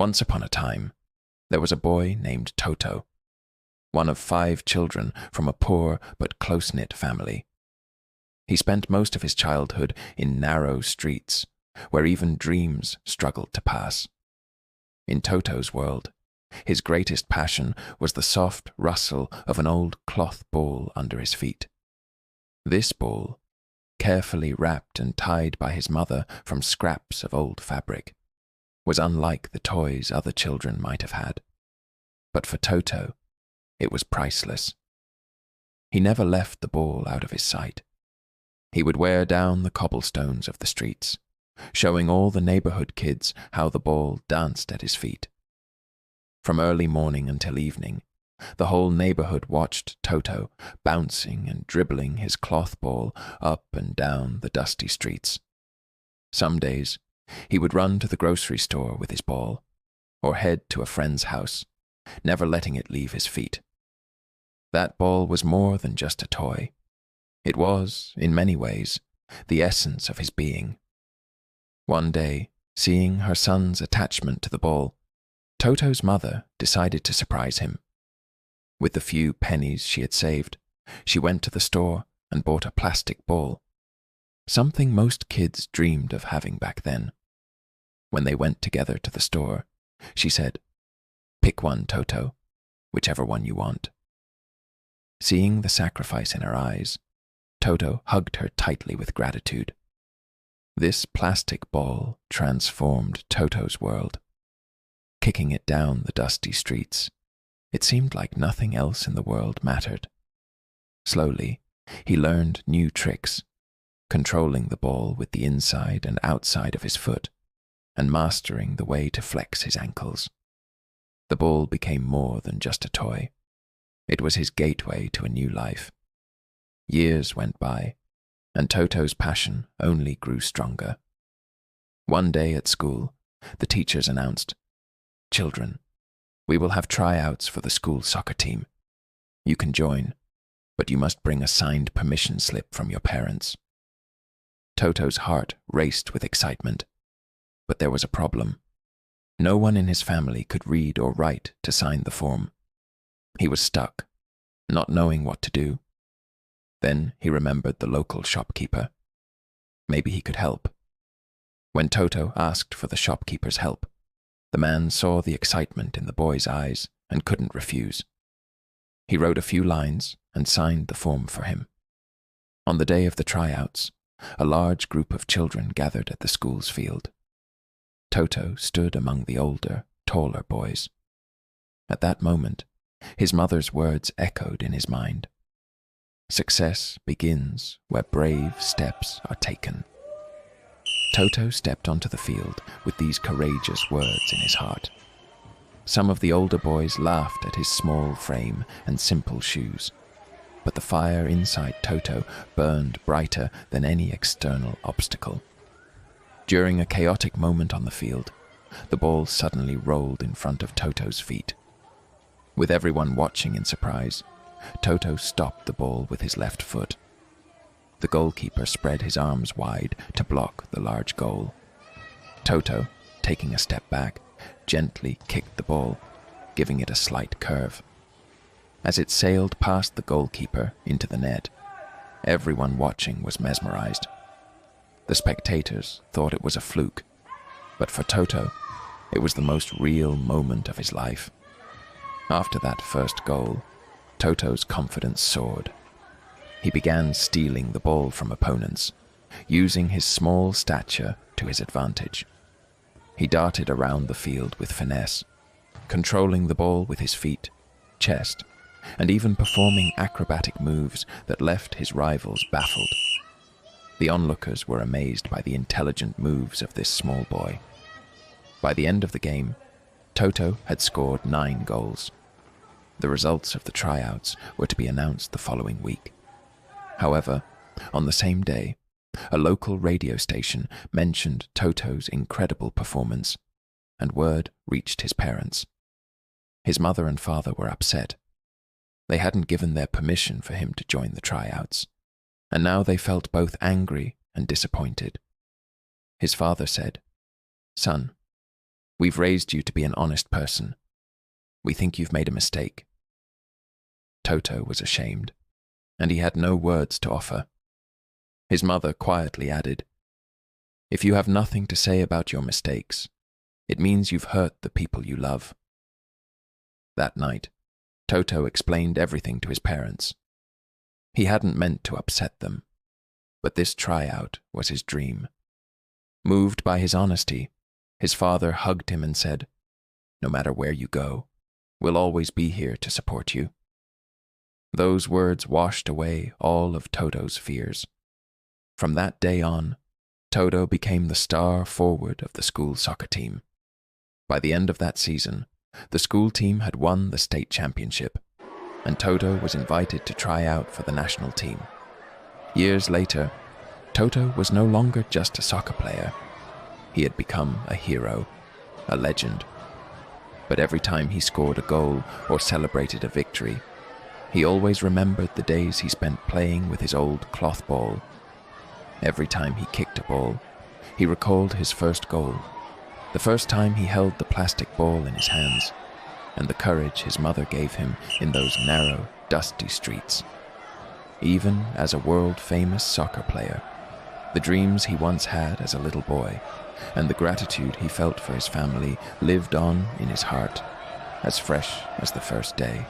Once upon a time, there was a boy named Toto, one of 5 children from a poor but close-knit family. He spent most of his childhood in narrow streets, where even dreams struggled to pass. In Toto's world, his greatest passion was the soft rustle of an old cloth ball under his feet. This ball, carefully wrapped and tied by his mother from scraps of old fabric, was unlike the toys other children might have had. But for Toto, it was priceless. He never left the ball out of his sight. He would wear down the cobblestones of the streets, showing all the neighborhood kids how the ball danced at his feet. From early morning until evening, the whole neighborhood watched Toto bouncing and dribbling his cloth ball up and down the dusty streets. Some days, he would run to the grocery store with his ball, or head to a friend's house, never letting it leave his feet. That ball was more than just a toy. It was, in many ways, the essence of his being. One day, seeing her son's attachment to the ball, Toto's mother decided to surprise him. With the few pennies she had saved, she went to the store and bought a plastic ball, something most kids dreamed of having back then. When they went together to the store, she said, "Pick one, Toto, whichever one you want." Seeing the sacrifice in her eyes, Toto hugged her tightly with gratitude. This plastic ball transformed Toto's world. Kicking it down the dusty streets, it seemed like nothing else in the world mattered. Slowly, he learned new tricks, controlling the ball with the inside and outside of his foot, and mastering the way to flex his ankles. The ball became more than just a toy. It was his gateway to a new life. Years went by, and Toto's passion only grew stronger. One day at school, the teachers announced, "Children, we will have tryouts for the school soccer team. You can join, but you must bring a signed permission slip from your parents." Toto's heart raced with excitement, but there was a problem. No one in his family could read or write to sign the form. He was stuck, not knowing what to do. Then he remembered the local shopkeeper. Maybe he could help. When Toto asked for the shopkeeper's help, the man saw the excitement in the boy's eyes and couldn't refuse. He wrote a few lines and signed the form for him. On the day of the tryouts, a large group of children gathered at the school's field. Toto stood among the older, taller boys. At that moment, his mother's words echoed in his mind. Success begins where brave steps are taken. Toto stepped onto the field with these courageous words in his heart. Some of the older boys laughed at his small frame and simple shoes, but the fire inside Toto burned brighter than any external obstacle. During a chaotic moment on the field, the ball suddenly rolled in front of Toto's feet. With everyone watching in surprise, Toto stopped the ball with his left foot. The goalkeeper spread his arms wide to block the large goal. Toto, taking a step back, gently kicked the ball, giving it a slight curve. As it sailed past the goalkeeper into the net, everyone watching was mesmerized. The spectators thought it was a fluke, but for Toto, it was the most real moment of his life. After that first goal, Toto's confidence soared. He began stealing the ball from opponents, using his small stature to his advantage. He darted around the field with finesse, controlling the ball with his feet, chest, and even performing acrobatic moves that left his rivals baffled. The onlookers were amazed by the intelligent moves of this small boy. By the end of the game, Toto had scored 9 goals. The results of the tryouts were to be announced the following week. However, on the same day, a local radio station mentioned Toto's incredible performance, and word reached his parents. His mother and father were upset. They hadn't given their permission for him to join the tryouts, and now they felt both angry and disappointed. His father said, "Son, We've raised you to be an honest person. We think you've made a mistake." Toto was ashamed, and he had no words to offer. His mother quietly added, "If you have nothing to say about your mistakes, it means you've hurt the people you love." That night, Toto explained everything to his parents. He hadn't meant to upset them, but this tryout was his dream. Moved by his honesty, his father hugged him and said, "No matter where you go, we'll always be here to support you." Those words washed away all of Toto's fears. From that day on, Toto became the star forward of the school soccer team. By the end of that season, the school team had won the state championship, and Toto was invited to try out for the national team. Years later, Toto was no longer just a soccer player. He had become a hero, a legend. But every time he scored a goal or celebrated a victory, he always remembered the days he spent playing with his old cloth ball. Every time he kicked a ball, he recalled his first goal, the first time he held the plastic ball in his hands, and the courage his mother gave him in those narrow, dusty streets. Even as a world-famous soccer player, the dreams he once had as a little boy, and the gratitude he felt for his family lived on in his heart, as fresh as the first day.